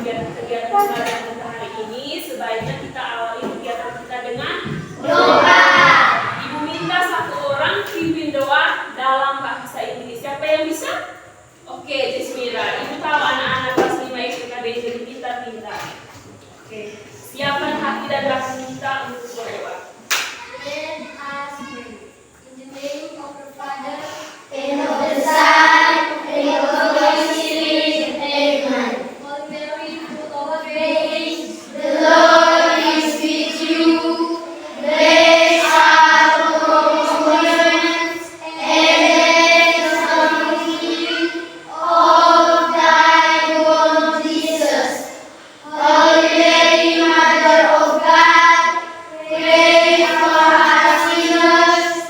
kegiatan pembelajaran kita hari ini, sebaiknya kita awali kegiatan kita dengan doa. Ibu minta satu orang pimpin doa dalam bahasa Inggris. Siapa yang bisa? Oke, Jasmira. Ibu tahu anak-anak kelas 5 SPKB jadi pintar-pintar. Oke, siapkan hati dan hati kita untuk berdoa. Let us pray. In the name of the Father, and of the Son, and of the Holy Spirit. Amen. Holy Mary, full of grace, The Lord is with you. Blessed are you among women, and blessed are the fruit of thy womb, Jesus. Holy Mary, Mother of God, pray for us sinners,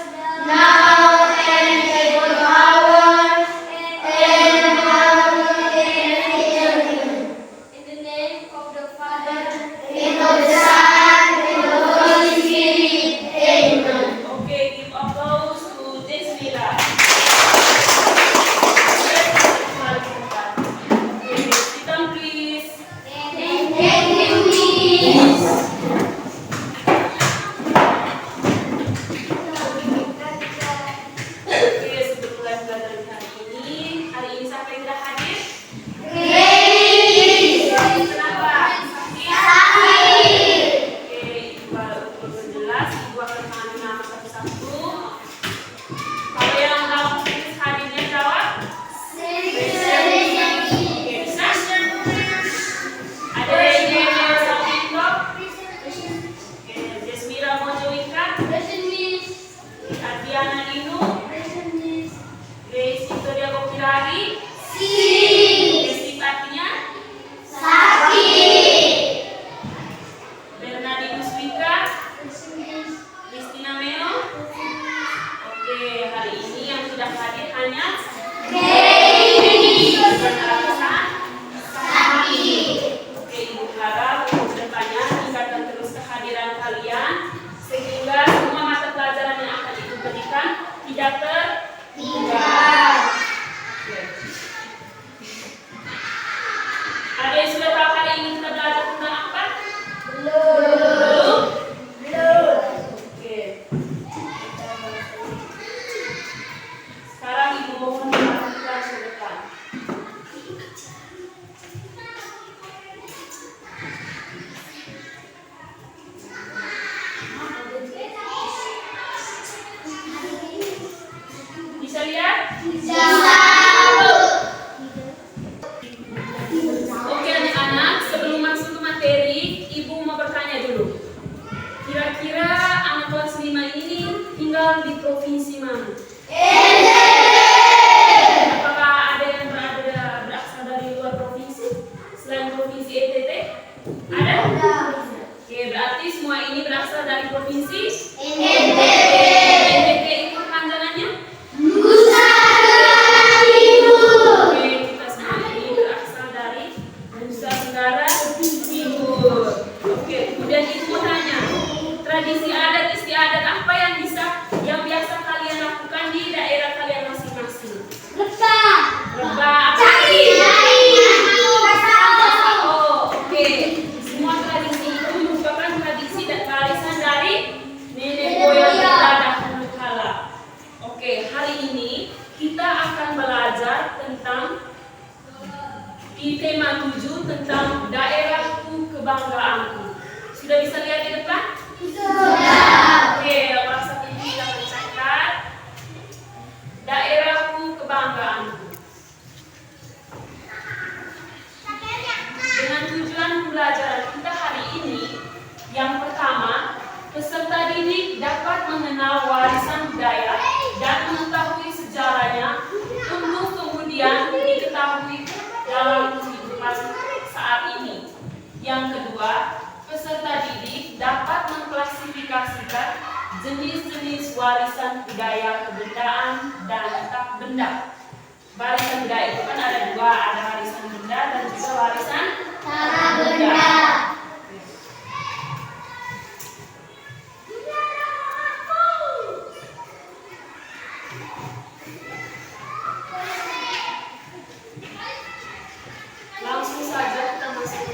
now and at the hour and in the name of the Father, and of the Son, and of the Holy Spirit. Amen. Oke, give applause to Jasmira. Oke, sit down please. Thank you, Miss. Oke, sebelum mulai pelajaran hari ini siapa yang sudah hadir? Grace. Kenapa? Sakit. Oke, Ibu untuk berjelas, Ibu akan mengambil nama satu-satu. Kalau yang tahu tulis hadirnya jawab. Oke, bisa? Ada yang jawab satu itu? Oke, Jasmira Mojowika, Adriana Dinu, Grace Victoria Gopirari, Desi Tatinya, Bernardinus Wika, Christina Meo. Oke, hari ini yang sudah hadir hanya Alasan sakit. Oke, Ibu harap untuk kedepannya tingkatkan terus kehadiran kalian sehingga semua mata pelajaran yang akan Ibu berikan tidak tertinggal. Oke. Ada yang sudah tahu hari ini kita belajar tentang apa? Belum? Oke. Sekarang Ibu mohon perhatikan ke depan. Bisa lihat? Oke anak-anak, sebelum masuk ke materi, Ibu mau bertanya dulu. Kira-kira anak kelas 5 ini tinggal di provinsi mana? Apakah ada yang berasal dari luar provinsi? Selain provinsi NTT? Ada? Oke, berarti semua ini berasal dari provinsi NTT. NTT itu panjangannya? Oke, kita semua ini berasal dari Nusa Tenggara Timur. Oke, kemudian Ibu mau tanya, tradisi adat istiadat apa yang biasa kalian lakukan di daerah kalian masing-masing? Rebah, apa lagi? Oh, oke. Semua tradisi itu merupakan tradisi dan warisan dari nenek moyang kita dahulu kala. Oke, hari ini kita akan belajar tentang di tema 7 tentang daerahku kebanggaanku. Sudah bisa lihat di depan? Oke, rasa tinggi kita mencatat daerahku kebanggaanku. Dengan tujuan pembelajaran kita hari ini, yang pertama, peserta didik dapat mengenal warisan budaya dan mengetahui sejarahnya untuk kemudian diketahui dalam kehidupan saat ini. Yang kedua, peserta didik dapat mengklasifikasikan jenis-jenis warisan budaya kebendaan dan tak benda. Warisan budaya itu kan ada dua, ada warisan benda dan juga warisan tak benda. Langsung saja kita masuk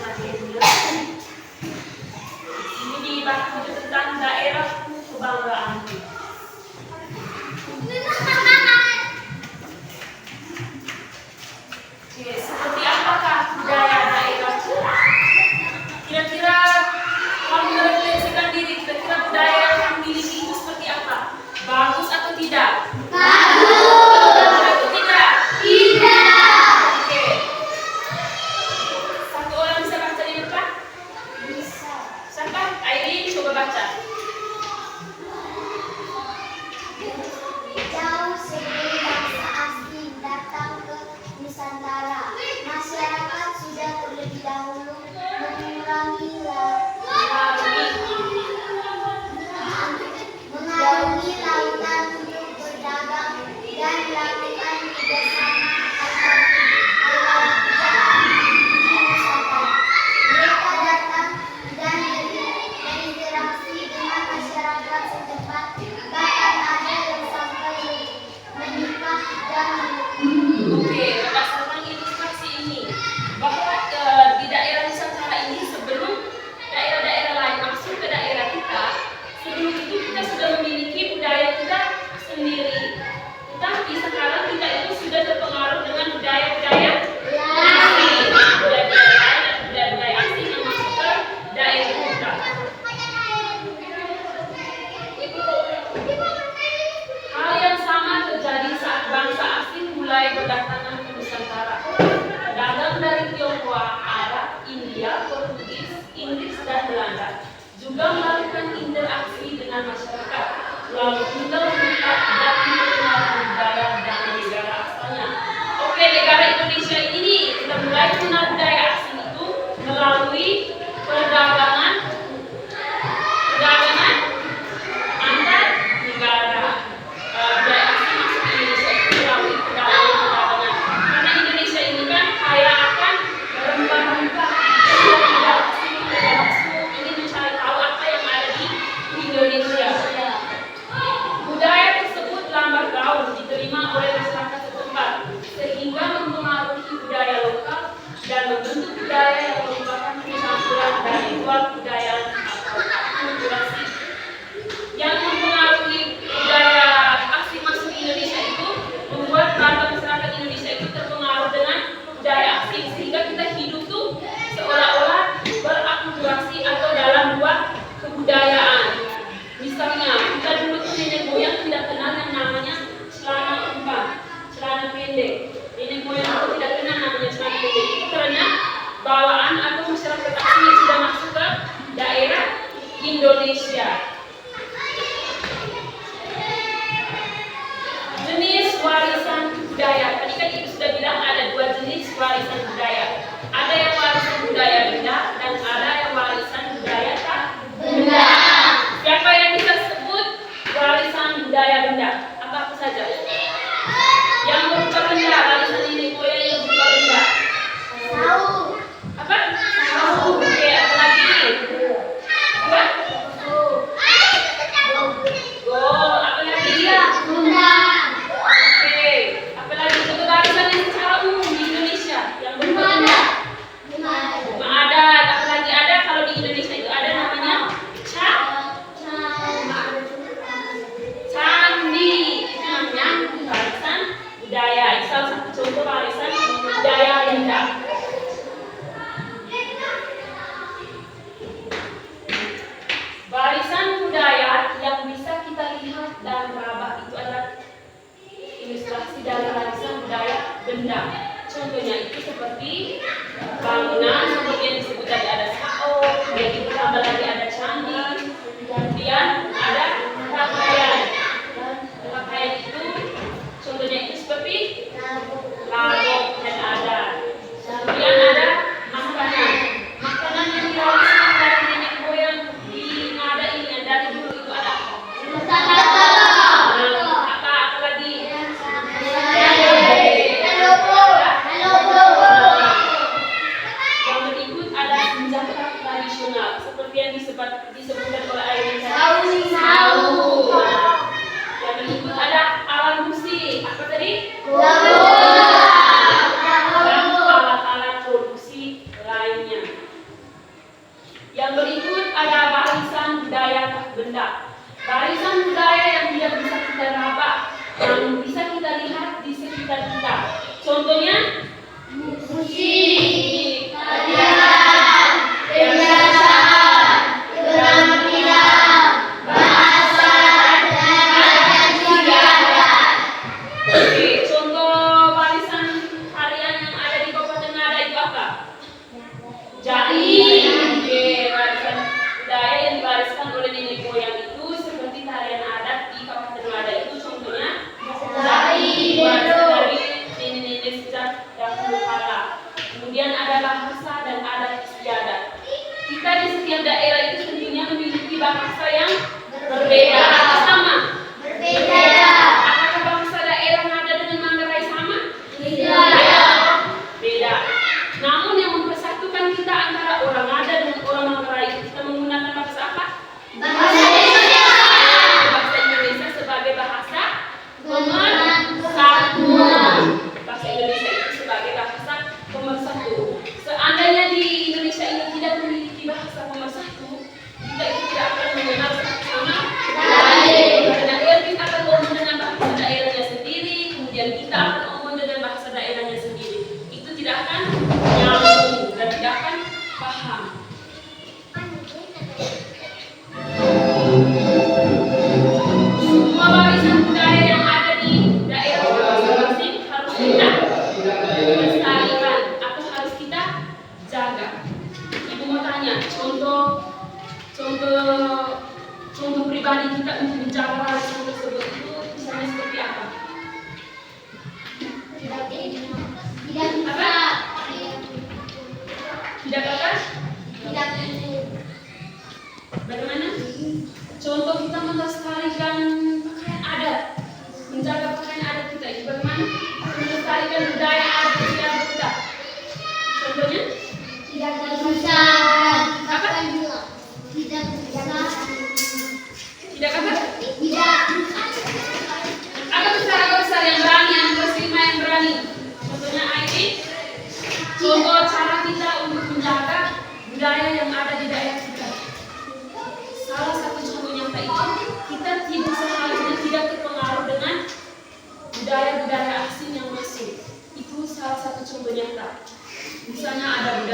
budaya yang merupakan campuran dari dua kebudayaan atau akulturasi yang mempengaruhi budaya asli masuk Indonesia itu membuat warga masyarakat Indonesia itu terpengaruh dengan budaya asing sehingga kita hidup tuh seolah-olah berakulturasi atau dalam dua kebudayaan. Misalnya kita dulu tuh nenek moyang tidak kenal yang namanya celana umpang, celana pendek. Nenek moyang itu tidak kenal namanya celana pendek itu karena bawaan atau masyarakat asing yang sudah masuk ke daerah Indonesia. Jenis warisan budaya. Tadi kan Ibu sudah bilang ada dua jenis warisan budaya. Ada yang warisan budaya benda dan ada yang warisan budaya tak benda. Siapa yang bisa sebut warisan budaya benda? Apa saja? Yang berupa benda, warisan nenek moyang yang berupa benda. Apa? Oke, apa lagi? Apa? Apa lagi? Oke, apa lagi? Itu warisan yang secara umum di Indonesia yang berupa benda. Cuma ada, apa lagi ada kalau di Indonesia itu ada namanya candi. Itu namanya warisan budaya. Itu salah satu contoh warisan budaya benda. Warisan budaya yang bisa kita lihat dan raba itu adalah ilustrasi dari warisan budaya benda. Contohnya itu seperti bangunan, seperti yang disebut tadi ada sao, kemudian ditambah lagi ada candi, kemudian ada pakaian. Pakaian itu contohnya itu seperti lagok dan adat. Kemudian ada makanan. Makanan yang diwariskan dari nenek moyang di Ngada ini yang dari dulu itu ada apa lagi? Yang berikut ada senjata tradisional seperti yang disebutkan oleh Airin tadi. Yang berikut ada alat musik. Apa tadi? Dan alat-alat produksi lainnya. Yang berikut ada warisan budaya tak benda. Warisan budaya yang tidak bisa kita raba, yang bisa kita lihat di sekitar kita. Contohnya musik, tarian, perhiasan, keterampilan, bahasa, dan sejarah. Oke, contoh warisan tarian yang ada di Kabupaten Ngada itu apa? Jaih. Oke, warisan budaya yang diwariskan oleh nenek moyang itu seperti tarian adat di Kabupaten Ngada itu contohnya jaih, warisan dari nenek-nenek sejak dahulu kala. Kemudian ada bahasa dan adat istiadat. Kita di setiap daerah itu tentunya memiliki bahasa yang berbeda. Sama? Berbeda. Apakah bahasa daerah Ngada dengan Manggarai sama? Tidak. Beda. Namun yang mempersatukan kita antara orang Ngada dengan orang Manggarai kita menggunakan bahasa apa? Bahasa Indonesia. Bahasa Indonesia sebagai bahasa pemersatu. Bahasa Indonesia itu sebagai bahasa pemersatu. Seandainya di Indonesia ini tidak memiliki bahasa pemersatu, kita itu tidak akan mengenal satu sama lain. Karena kita akan ngomong dengan bahasa daerahnya sendiri, kemudian kita akan ngomong dengan bahasa daerahnya sendiri. Itu tidak akan nyambung dan tidak akan paham. Semua warisan budaya yang ada di daerah masing-masing harus kita lestarikan atau harus kita jaga. Ibu mau tanya, contoh pribadi kita untuk menjaga warisan tersebut itu misalnya seperti apa? Tidak apa? Bagaimana? Contoh kita melestarikan pakaian adat, menjaga pakaian adat kita itu bagaimana? Melestarikan budaya adat kita. Contohnya? Tidak bisa. Apa? Tidak bisa. Tidak apa? Tidak. Apa besar yang berani, yang berani. Contohnya Airin. Contoh cara kita untuk contoh nyata. Misalnya ada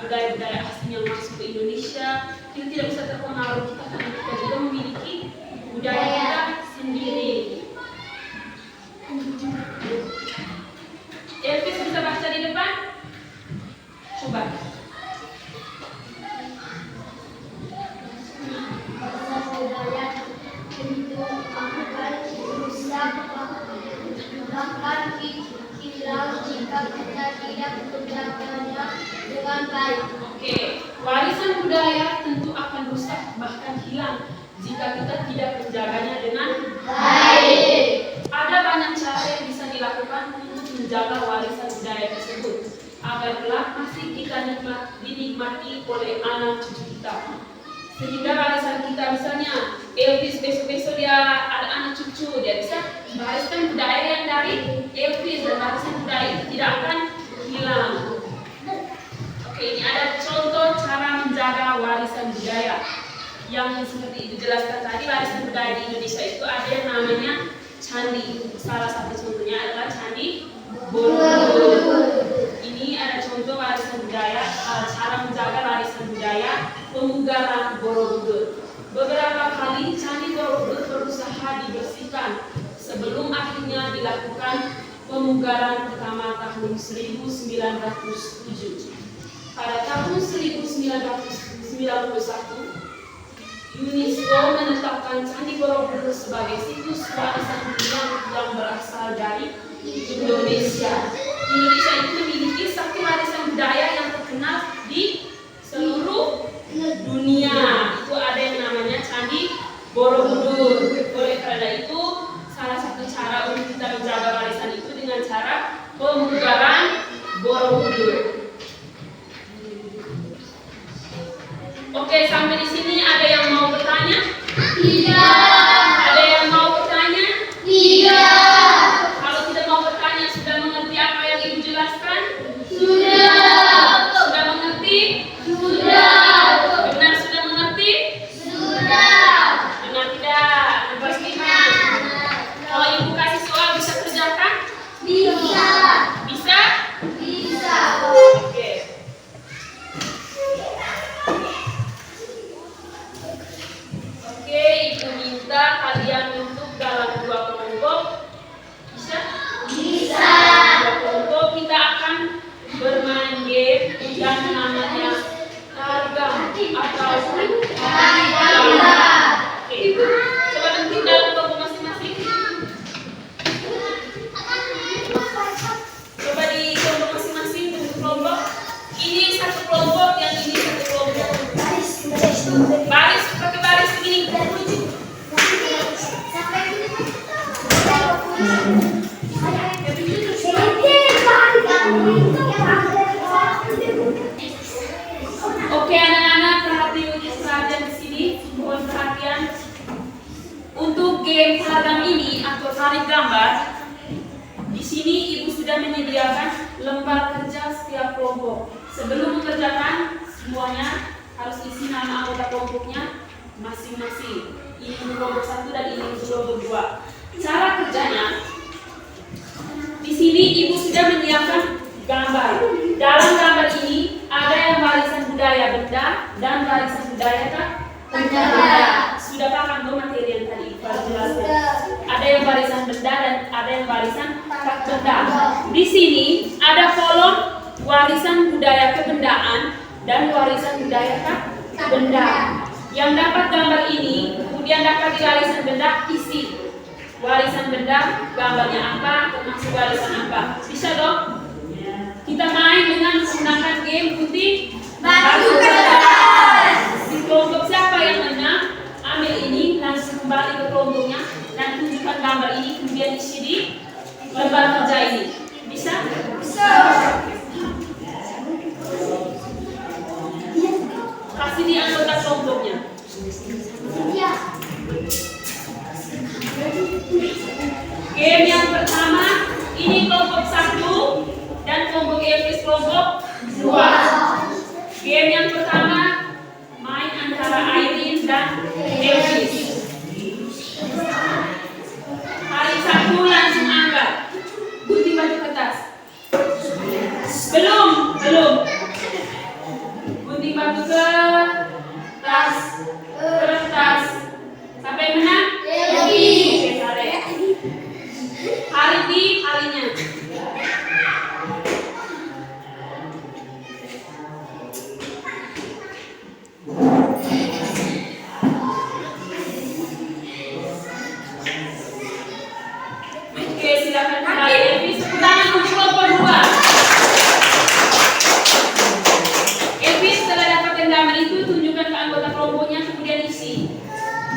budaya-budaya asing yang masuk ke Indonesia, kita tidak bisa terpengaruh kita karena kita juga memiliki budaya kita sendiri. Elvis bisa baca di depan? Coba. Budaya itu akan rusak bahkan hilang jika kita tidak menjaganya dengan baik. Oke, warisan budaya tentu akan rusak bahkan hilang jika kita tidak menjaganya dengan baik. Ada banyak cara yang bisa dilakukan untuk menjaga warisan budaya tersebut agar kelak masih kita dinikmati oleh anak cucu kita. Sehingga warisan kita, misalnya Elvis besok-besok dia ada anak cucu, dia bisa mewariskan budaya yang dari Elvis, dan warisan budaya itu tidak akan hilang. Oke, ini ada contoh cara menjaga warisan budaya yang seperti dijelaskan tadi. Warisan budaya di Indonesia itu ada yang namanya candi. Salah satu contohnya adalah Candi Borobudur. Ini ada contoh warisan budaya, cara menjaga warisan budaya pemugaran Borobudur. Beberapa kali Candi Borobudur berusaha dibersihkan sebelum akhirnya dilakukan pemugaran pertama tahun 1907. Pada tahun 1991, UNESCO menetapkan Candi Borobudur sebagai situs warisan dunia yang berasal dari Indonesia. Indonesia itu memiliki satu warisan budaya yang terkenal di seluruh dunia. Itu ada yang namanya Candi Borobudur. Oleh karena itu, salah satu cara untuk kita menjaga warisan itu dengan cara pemugaran Borobudur. Oke, sampai di sini ada yang mau bertanya? Tidak. Ada yang mau bertanya? Tidak. Kalau tidak mau bertanya, sudah mengerti apa yang Ibu jelaskan? Sudah. Sudah mengerti? Sudah. Benar sudah mengerti? Sudah. Benar tidak? Pastikan. Kalau Ibu kasih soal bisa kerjakan? Bisa. Bisa? Bisa. Oke. Oke, Ibu minta kalian bentuk dalam 2 kelompok. Bisa? Bisa. 2 kelompok kita akan bermain game yang namanya Targam atau Targam. Oke, coba bentuk dalam kelompok masing-masing. Coba di kelompok masing-masing bentuk kelompok. Ini satu kelompok, yang ini satu kelompok. Baris, pakai baris begini. Oke anak-anak, perhatian di sini, mohon perhatian. Untuk game Targam ini atau tarik gambar, di sini Ibu sudah menyediakan lembar kerja setiap kelompok. Sebelum mengerjakan, semuanya harus isi nama anggota kelompoknya masing-masing. Ini untuk kelompok 1 dan ini untuk kelompok 2. Cara kerjanya, di sini Ibu sudah menyiapkan gambar. Dalam gambar ini ada yang warisan budaya benda dan warisan budaya benda. Sudah paham dong materi yang tadi Ibu jelaskan? Ada yang warisan benda dan ada yang warisan tak benda. Di sini ada kolom warisan budaya kebendaan dan warisan budaya tak benda. Yang dapat gambar ini kemudian dapat di warisan benda, isi warisan benda gambarnya apa, termasuk warisan apa. Bisa dong? Kita main dengan menggunakan game putih batu kertas. Di kelompok siapa yang menang, ambil ini langsung kembali ke kelompoknya dan tunjukkan gambar ini, kemudian isi di lembar kerja ini. Bisa? Bisa. Kasih di anggota kelompoknya. Game yang pertama, ini kelompok 1 dan kelompok Elvis kelompok 2. Game yang pertama main antara Irene dan Elvis. Hari 1 langsung angkat gunting batu kertas. gunting batu kertas, kertas. Siapa yang menang? Devi. Oke, Sare. Hari di harinya. Oke, silakan kembali. Devi, tepuk tangan untuk kelompok 2. Devi, setelah dapatkan gambar itu, tunjukkan ke anggota kelompoknya, kemudian isi.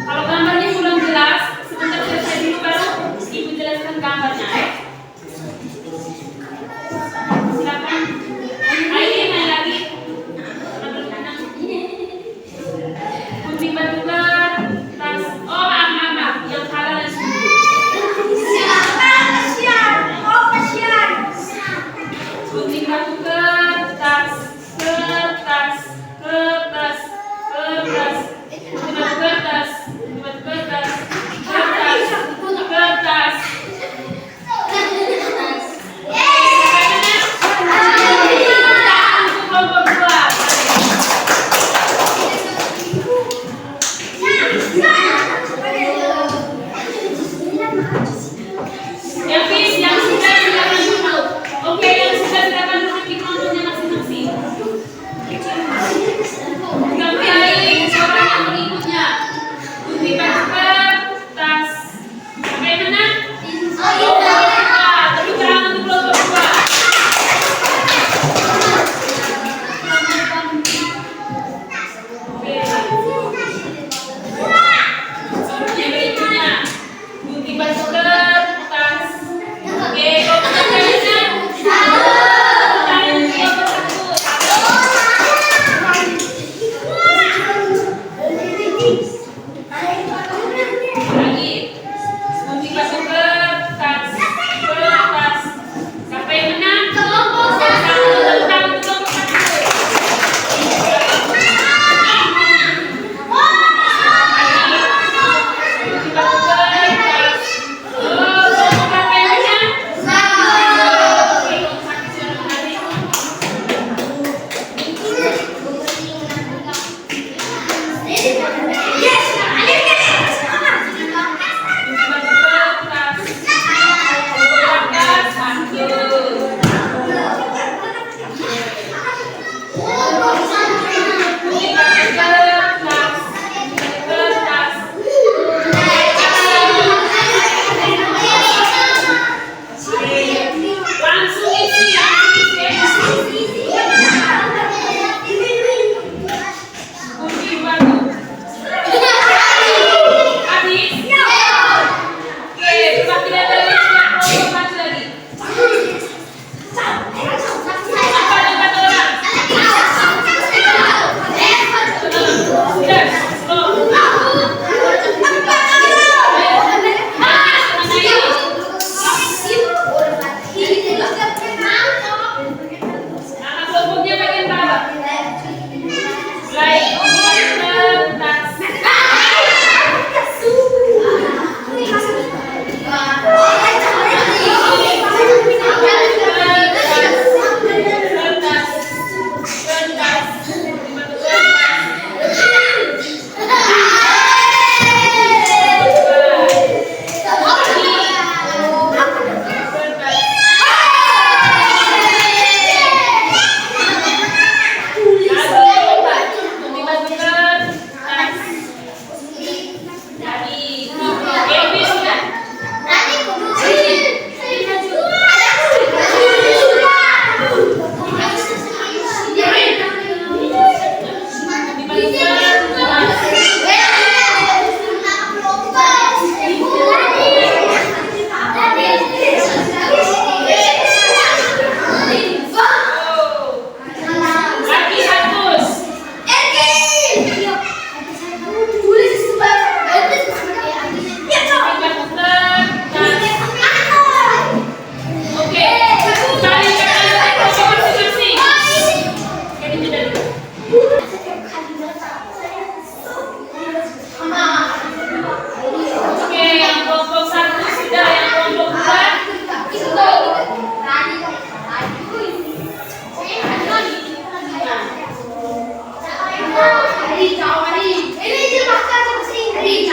Kalau gambarnya kurang jelas, sebentar selesai dulu baru Ibu jelaskan gambarnya. Silakan. Ayo main lagi. Gunting batu kertas. Oh, maaf. Yang kalah dan gunting batu kertas, kertas, kertas, kertas. Gunting batu kertas, gunting batu kertas, kertas, kertas. Untuk kelompok 2. Yang sudah silakan duduk. Oke, yang sudah silakan duduk di kelompoknya masing-masing. Kembali orang yang berikutnya. Gunting batu kertas. Sampai mana? Tepuk tangan untuk kelompok 2. Yang berikutnya. Gunting batu kertas. Oke, kelompok yang lagi. Gunting batu kertas, kertas. Siapa yang menang? Kelompok 1. Tepuk tangan untuk kelompok 1. Gunting batu kertas. Oh, siapa yang menang? Oke, kelompok 1 silakan kembali. Gunting batu kertas. Kertas 1. Gunting batu kertas, kertas. Langsung isi. Gunting batu. Habis? Oke, coba kita lihat kelompok maju lagi. Apa dekat orang? Sudah, slow. Nama kelompoknya bagian bawah. Mulai kertas. Kertas, kertas, gunting batu kertas. Ini jelaskan bahasa Inggris.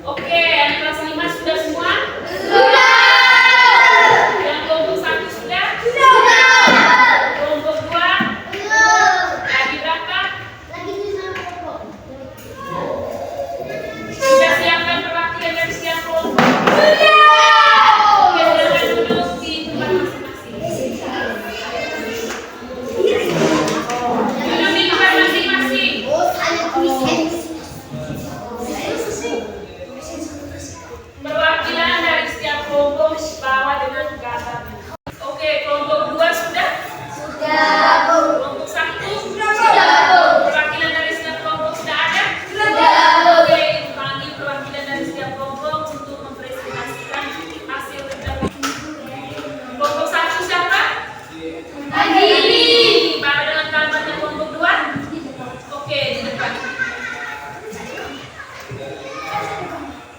Oke, anak kelas 5 sudah semua? Yang kelompok 1 sudah? Kelompok 2? Lagi berapa? Sudah siapkan perwakilan dari setiap kelompok? Oke, silakan duduk di tempat masing-masing. Duduk di tempat masing-masing. Perwakilan dari setiap kelompok bawa dengan gambarnya. Oke, kelompok 2 sudah? Kelompok 1? Perwakilan dari setiap kelompok sudah ada? Oke, panggil perwakilan dari setiap kelompok untuk mempresentasikan hasil kerja. Kelompok 1 siapa? Ini. Bawa dengan gambarnya kelompok 2? Oke, di depan.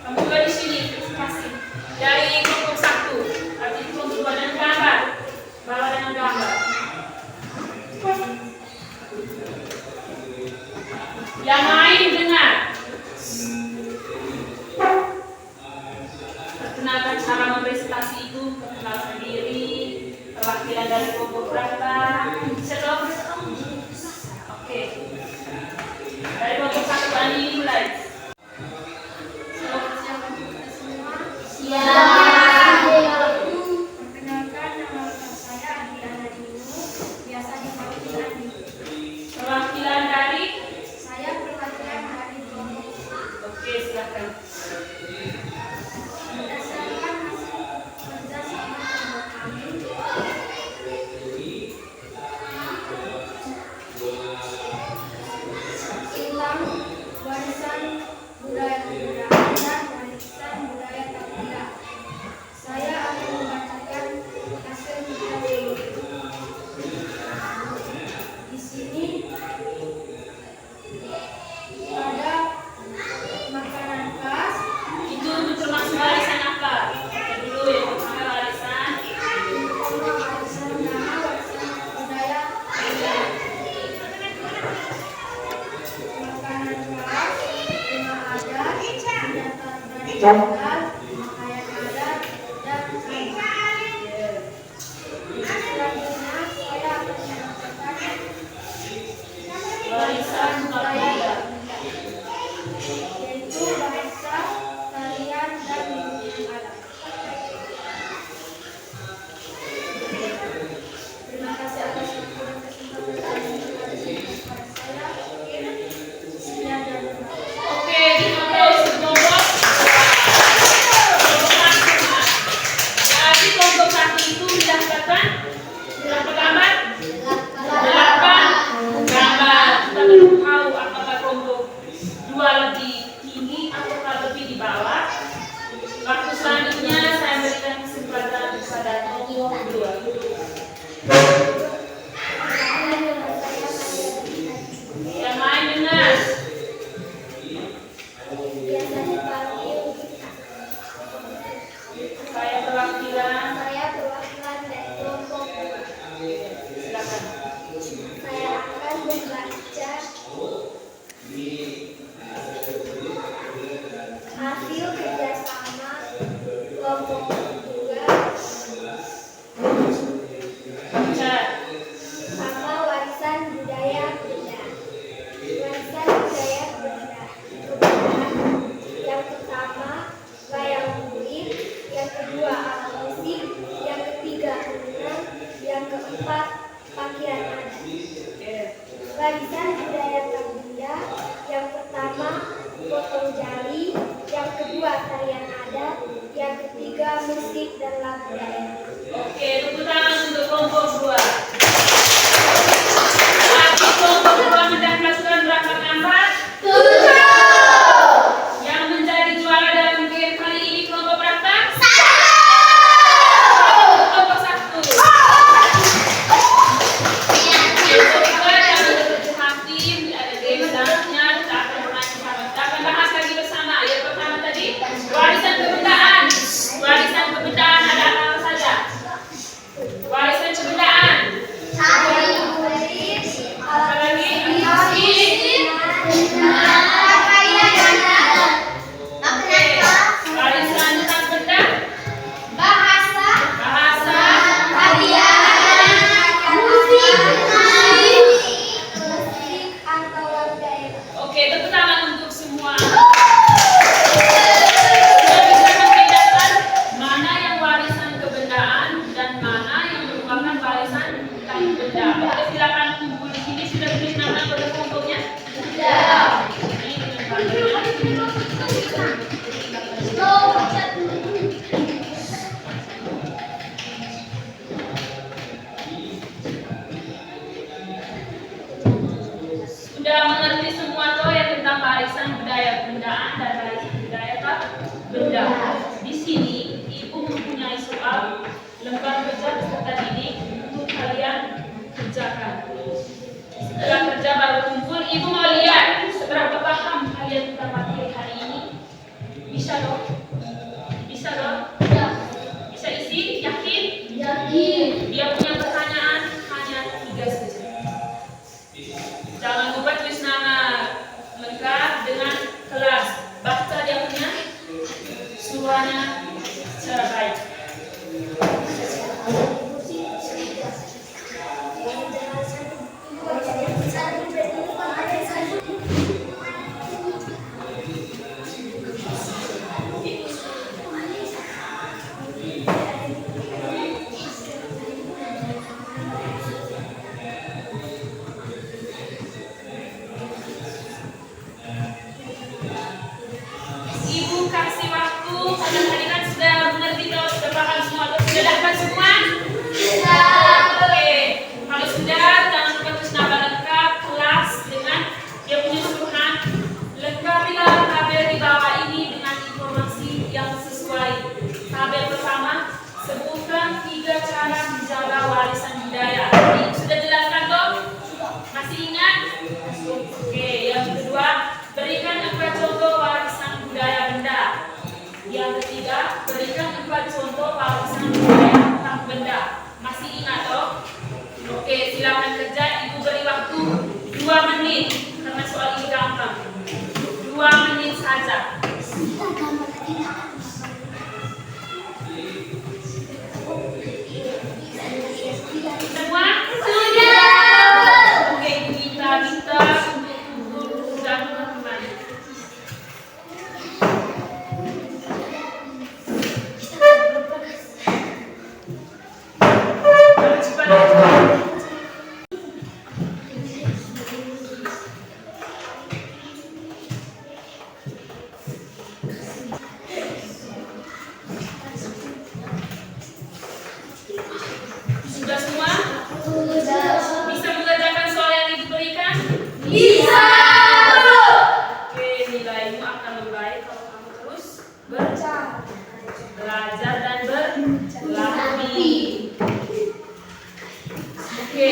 Kamu juga di sini, masing-masing. Dari kelompok 1, arti kelompok 2 dengan gambar. Bawa dengan gambar. Yang lain dengar. Perkenalkan cara mempresentasi itu, perkenalkan diri, perwakilan dari kelompok berapa. Setelah oke. Dari kelompok 1 Ani mulai. Perkenalkan, nama saya Adi Andadinu, biasa dipanggil Adi. Perwakilan dari. Saya perwakilan dari kelompok. Oke, silakan. Berdasarkan hasil kerja sama kelompok kami, tentang warisan budaya kebudayaan dan warisan budaya tak benda. Saya akan membacakan hasil kerja ini. Di sini ada makanan khas, Itu termasuk warisan apa? Kita dulu ya, pertama warisan. warisan nama, warisan budaya. Makanan khas, rumah adat, senjata tradisional, pakaian adat, dan kain. Selanjutnya saya akan menyampaikan Warisan budaya. yaitu bahasa, tarian, dan lingkungan adat. Terima kasih atas waktu dan kesempatan kepada saya. Sekian dan terima kasih. Oke, terus kelompok. Jadi kelompok 1 itu mendaftarkan berapa gambar? 8 gambar. Kita belum tahu apakah kelompok 2 lebih tinggi atau lebih di bawah. Waktu selanjutnya saya berikan kesempatan kepada kelompok 2. Yang lain dengar. Biasa dipanggil Gita. Saya perwakilan. Saya perwakilan dari kelompok. Silakan. Saya akan membaca hasil kerjasama kelompok 2 Baca. sama warisan budaya benda. Warisan budaya benda. Yang pertama wayang kulit, yang kedua alat musik, yang ketiga renang, yang keempat pakaian adat. Warisan budaya tak benda, yang pertama potong jari, yang kedua tarian adat, yang ketiga musik dan lagu daerah. Oke, tepuk tangan untuk kelompok 2. cari benda. Oke, silakan kumpul di sini. Sudah tulis nama pada kelompoknya? Sudah. Ini dengan bangga. Sudah mengerti semua toh ya tentang warisan budaya bendaan dan warisan budaya apa? Benda. Di sini ibu mempunyai soal lembar kerja peserta didik untuk kalian kerjakan. Setelah kerja baru kumpul, ibu mau lihat seberapa paham kalian tentang materi hari ini. Bisa dong? Bisa dong? Bisa isi? Yakin? Yakin. Dia punya pertanyaan hanya 3 saja. Jangan lupa tulis nama lengkap dengan kelas. Baca dia punya suaranya secara baik. Ibu kasih waktu, kalian tadi kan sudah mengerti atau sudah paham semua atau sudah dapat semua? Oke, kalau sudah jangan lupa tulis nama lengkap kelas dengan dia punya suruhan. Lengkapilah tabel di bawah ini dengan informasi yang sesuai. Tabel pertama, sebutkan 3 cara menjaga warisan budaya. Ini sudah jelaskan toh? Masih ingat? Oke, yang kedua, berikan 4 contoh warisan budaya benda. Yang ketiga, berikan 4 contoh warisan budaya tentang benda. Masih ingat toh? Oke, silakan kerja. Ibu beri waktu 2 menit karena soal ini gampang. 2 menit saja. Semua? Oke, kita sudah kembali. Sudah semua? Bisa mengerjakan soal yang diberikan? Bisa. Oke, nilaimu akan membaik kalau kamu terus belajar dan berlatih. Oke,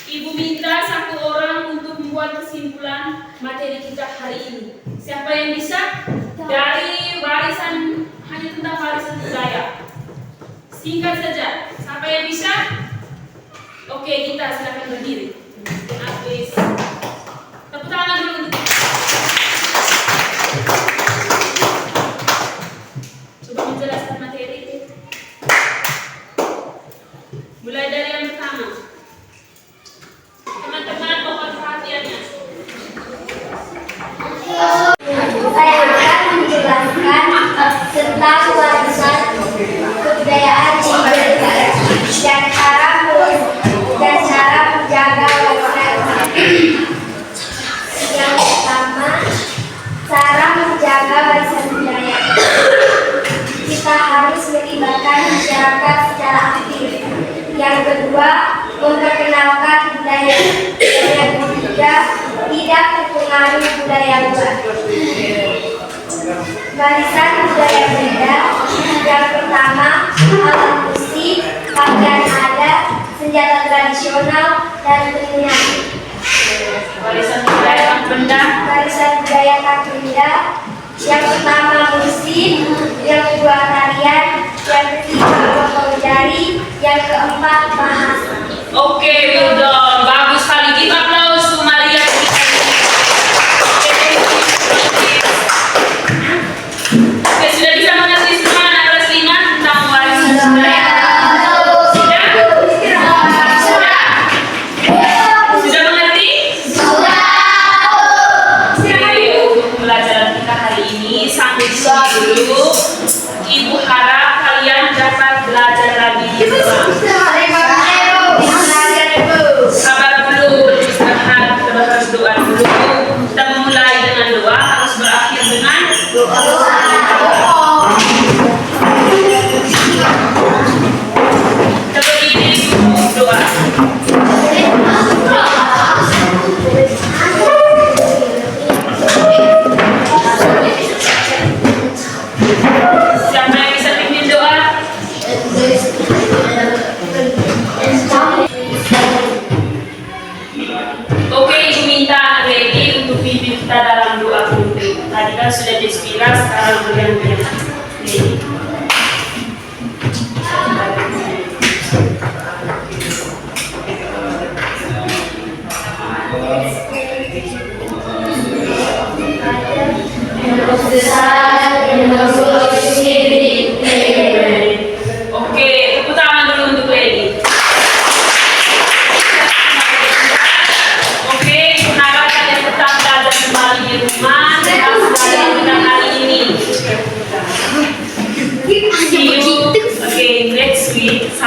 Ibu minta 1 orang untuk membuat kesimpulan materi kita hari ini. Siapa yang bisa? Dari warisan, hanya tentang warisan budaya. Singkat saja. Siapa yang bisa? Oke, kita silakan berdiri. Habis. Tepuk tangan dulu untuk kita. Coba menjelaskan materi. Mulai dari yang pertama. Teman-teman mohon perhatiannya. Saya akan menjelaskan tentang warisan kebudayaan Indonesia dan cara menjaga warisan. Yang pertama, cara menjaga warisan budaya. Kita harus melibatkan masyarakat secara aktif. Yang kedua, memperkenalkan budaya. Yang ketiga, tidak terpengaruh budaya luar. Warisan budaya benda. Yang pertama, alat musik, pakaian adat, senjata tradisional, dan penyanyi. Warisan budaya benda. Warisan budaya tak benda. Yang pertama musik, yang kedua tarian, yang ketiga potong jari, yang keempat bahasa. Oke, Wildon, bagus sekali. Give applause to Maria. Oke, sudah bisa mengerti semua anak kelas 5 tentang warisan budaya? Sudah? Sudah mengerti? Oke, untuk pembelajaran kita hari ini sampai di sini dulu. Ibu harap kalian dapat belajar lagi di rumah.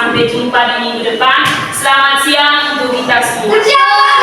Sampai jumpa di minggu depan. Selamat siang untuk kita semua. Selamat